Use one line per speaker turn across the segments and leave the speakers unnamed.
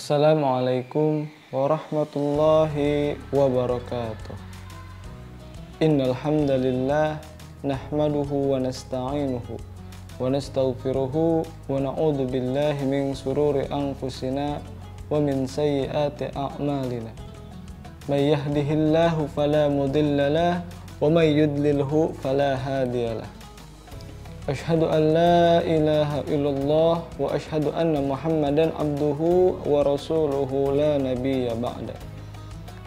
Assalamualaikum warahmatullahi wabarakatuh. Innal hamdalillah nahmaduhu wa nasta'inuhu wa nastaghfiruhu wa na'udzu billahi min shururi anfusina wa min sayyiati a'malina. May yahdihillahu fala mudilla lahu wa may yudlilhu fala hadiyalah. Asyhadu an la ilaha illallah wa asyhadu anna Muhammadan abduhu wa rasuluhu la nabiyya ba'da.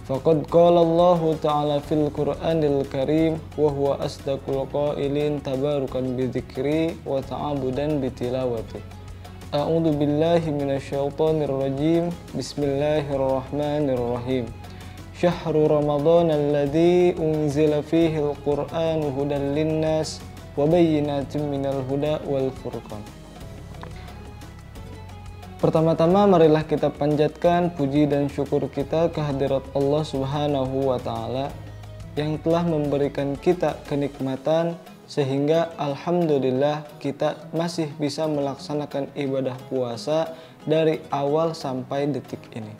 Faqad qala Allah ta'ala fil Qur'anil Karim wa huwa asdaqul qailin tabarukan bi dzikri wa ta'abudan bi tilawati. A'udzu billahi minasyaitonir rajim. Bismillahirrahmanirrahim. Syahrul Ramadan alladzi unzila fihi al-Qur'anu hudan linnas wa bayyinatin minal huda wal furqan. Pertama-tama marilah kita panjatkan puji dan syukur kita kehadirat Allah Subhanahu wa taala yang telah memberikan kita kenikmatan sehingga alhamdulillah kita masih bisa melaksanakan ibadah puasa dari awal sampai detik ini.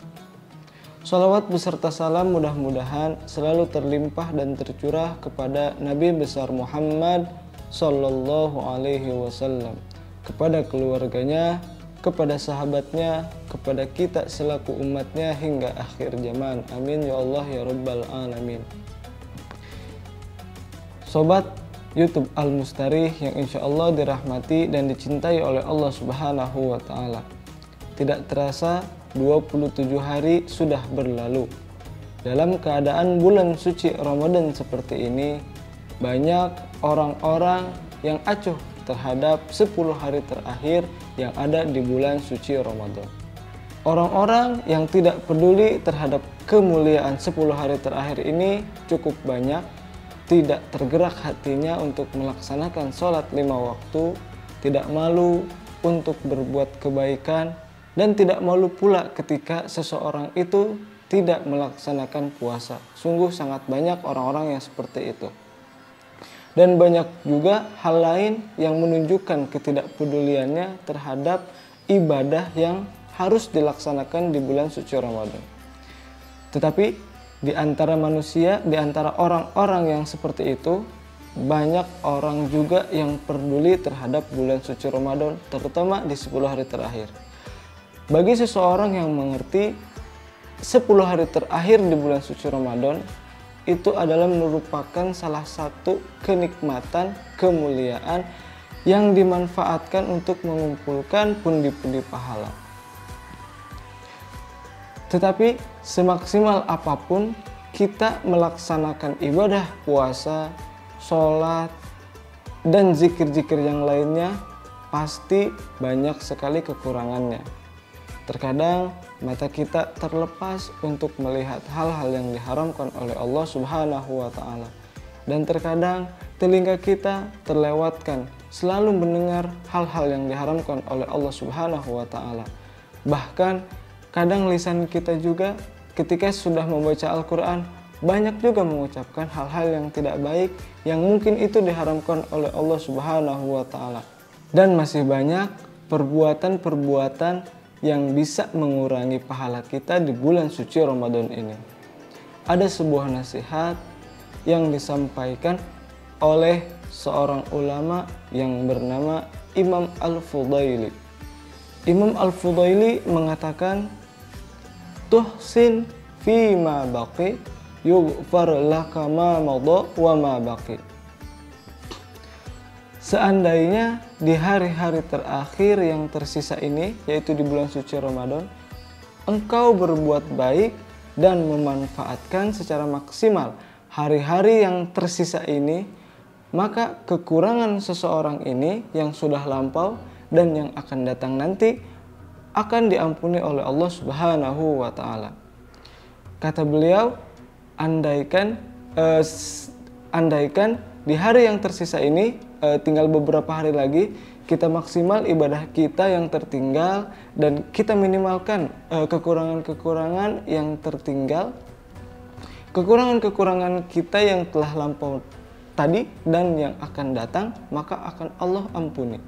Shalawat beserta salam mudah-mudahan selalu terlimpah dan tercurah kepada Nabi besar Muhammad Sallallahu alaihi wasallam, kepada keluarganya, kepada sahabatnya, kepada kita selaku umatnya hingga akhir zaman. Amin ya Allah ya Rabbal alamin. Sobat YouTube Al-Mustarih yang insya Allah dirahmati dan dicintai oleh Allah Subhanahu wa ta'ala. Tidak terasa 27 hari sudah berlalu. Dalam keadaan bulan suci Ramadan seperti ini, banyak orang-orang yang acuh terhadap 10 hari terakhir yang ada di bulan suci Ramadan. Orang-orang yang tidak peduli terhadap kemuliaan 10 hari terakhir ini cukup banyak, tidak tergerak hatinya untuk melaksanakan sholat 5 waktu, tidak malu untuk berbuat kebaikan, dan tidak malu pula ketika seseorang itu tidak melaksanakan puasa. Sungguh sangat banyak orang-orang yang seperti itu. Dan banyak juga hal lain yang menunjukkan ketidakpeduliannya terhadap ibadah yang harus dilaksanakan di bulan suci Ramadan. Tetapi di antara manusia, di antara orang-orang yang seperti itu, banyak orang juga yang peduli terhadap bulan suci Ramadan, terutama di 10 hari terakhir. Bagi seseorang yang mengerti 10 hari terakhir di bulan suci Ramadan itu adalah merupakan salah satu kenikmatan, kemuliaan yang dimanfaatkan untuk mengumpulkan pundi-pundi pahala. Tetapi semaksimal apapun kita melaksanakan ibadah puasa, sholat, dan zikir-zikir yang lainnya, pasti banyak sekali kekurangannya. Terkadang mata kita terlepas untuk melihat hal-hal yang diharamkan oleh Allah Subhanahu wa ta'ala. Dan terkadang telinga kita terlewatkan selalu mendengar hal-hal yang diharamkan oleh Allah Subhanahu wa ta'ala. Bahkan kadang lisan kita juga ketika sudah membaca Al-Quran banyak juga mengucapkan hal-hal yang tidak baik yang mungkin itu diharamkan oleh Allah Subhanahu wa ta'ala. Dan masih banyak perbuatan-perbuatan yang bisa mengurangi pahala kita di bulan suci Ramadan ini. Ada sebuah nasihat yang disampaikan oleh seorang ulama yang bernama Imam Al-Fudaili. Imam Al-Fudaili mengatakan, "Tuhsin fi ma baqi yughfar laka ma madha wa ma baqi." Seandainya di hari-hari terakhir yang tersisa ini, yaitu di bulan suci Ramadan, engkau berbuat baik dan memanfaatkan secara maksimal hari-hari yang tersisa ini, maka kekurangan seseorang ini yang sudah lampau dan yang akan datang nanti akan diampuni oleh Allah Subhanahu wa ta'ala. Kata beliau, andaikan di hari yang tersisa ini, tinggal beberapa hari lagi, kita maksimal ibadah kita yang tertinggal dan kita minimalkan kekurangan-kekurangan yang tertinggal, kekurangan-kekurangan kita yang telah lampau tadi dan yang akan datang, maka akan Allah ampuni.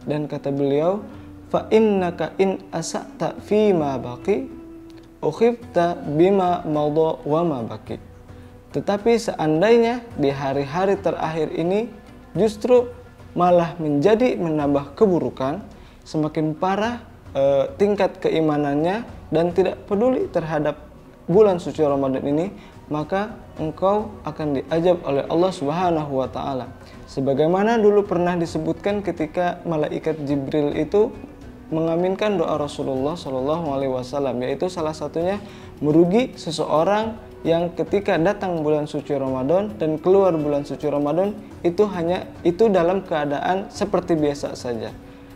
Dan kata beliau, fa innaka in asa'ta fi ma baqi ukhifta bima madha wa ma baqi. Tetapi seandainya di hari-hari terakhir ini justru malah menjadi menambah keburukan, semakin parah tingkat keimanannya dan tidak peduli terhadap bulan suci Ramadan ini, maka engkau akan diazab oleh Allah Subhanahu wa taala. Sebagaimana dulu pernah disebutkan ketika malaikat Jibril itu mengaminkan doa Rasulullah Shallallahu alaihi wasallam, yaitu salah satunya merugi seseorang yang ketika datang bulan suci Ramadan dan keluar bulan suci Ramadan itu dalam keadaan seperti biasa saja.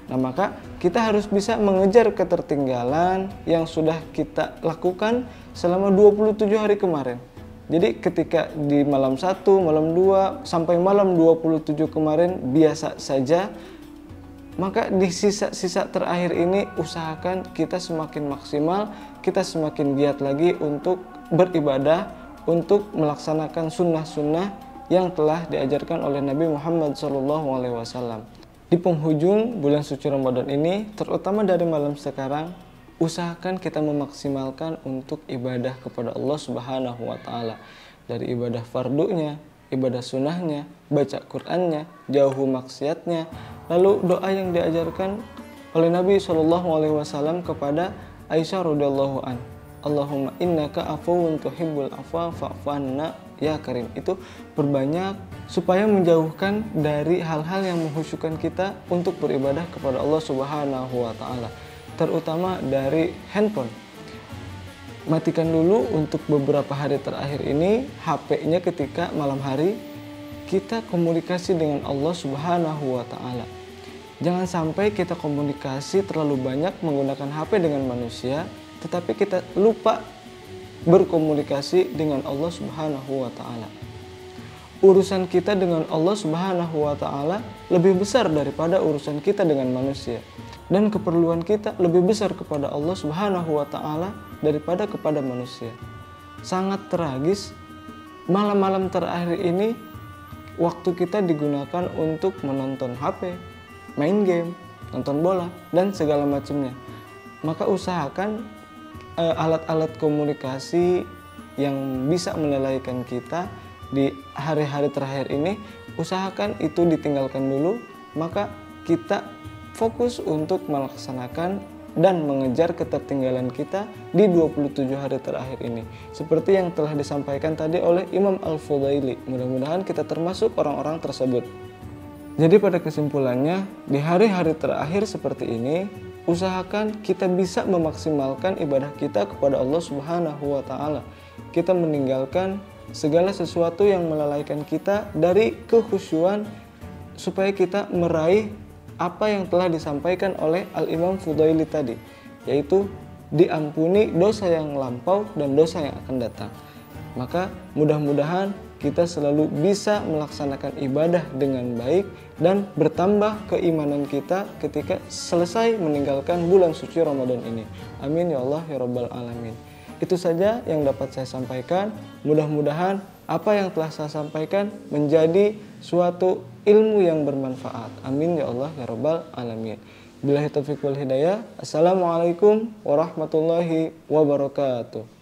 Nah, maka kita harus bisa mengejar ketertinggalan yang sudah kita lakukan selama 27 hari kemarin. Jadi ketika di malam 1, malam 2 sampai malam 27 kemarin biasa saja, maka di sisa-sisa terakhir ini usahakan kita semakin maksimal, kita semakin giat lagi untuk beribadah, untuk melaksanakan sunnah-sunnah yang telah diajarkan oleh Nabi Muhammad SAW. Di penghujung bulan suci Ramadan ini, terutama dari malam sekarang, usahakan kita memaksimalkan untuk ibadah kepada Allah Subhanahu wa taala. Dari ibadah fardunya, ibadah sunnahnya, baca Qur'annya, jauhi maksiatnya, lalu doa yang diajarkan oleh Nabi SAW kepada Aisyah radhiyallahu an. Allahumma innaka afuwun tuhibbul afwa fa'fu anna ya karim. Itu berbanyak supaya menjauhkan dari hal-hal yang mengkhusyukkan kita untuk beribadah kepada Allah Subhanahu wa taala, terutama dari handphone. Matikan dulu untuk beberapa hari terakhir ini HP-nya ketika malam hari kita komunikasi dengan Allah Subhanahu wa taala. Jangan sampai kita komunikasi terlalu banyak menggunakan HP dengan manusia, tetapi kita lupa berkomunikasi dengan Allah Subhanahu wa taala. Urusan kita dengan Allah Subhanahu wa taala lebih besar daripada urusan kita dengan manusia. Dan keperluan kita lebih besar kepada Allah Subhanahu wa taala daripada kepada manusia. Sangat tragis malam-malam terakhir ini waktu kita digunakan untuk menonton HP, main game, nonton bola dan segala macamnya. Maka usahakan alat-alat komunikasi yang bisa melalaikan kita di hari-hari terakhir ini, usahakan itu ditinggalkan dulu, maka kita fokus untuk melaksanakan dan mengejar ketertinggalan kita di 27 hari terakhir ini. Seperti yang telah disampaikan tadi oleh Imam Al-Fudaili. Mudah-mudahan kita termasuk orang-orang tersebut. Jadi pada kesimpulannya, di hari-hari terakhir seperti ini, usahakan kita bisa memaksimalkan ibadah kita kepada Allah Subhanahu wa taala. Kita meninggalkan segala sesuatu yang melalaikan kita dari kekhusyuan supaya kita meraih apa yang telah disampaikan oleh Al-Imam Fudaili tadi, yaitu diampuni dosa yang lampau dan dosa yang akan datang. Maka mudah-mudahan kita selalu bisa melaksanakan ibadah dengan baik dan bertambah keimanan kita ketika selesai meninggalkan bulan suci Ramadan ini. Amin ya Allah ya Rabbal Alamin. Itu saja yang dapat saya sampaikan. Mudah-mudahan apa yang telah saya sampaikan menjadi suatu ilmu yang bermanfaat. Amin ya Allah ya Rabbal Alamin. Billahi taufiq wal hidayah. Assalamualaikum warahmatullahi wabarakatuh.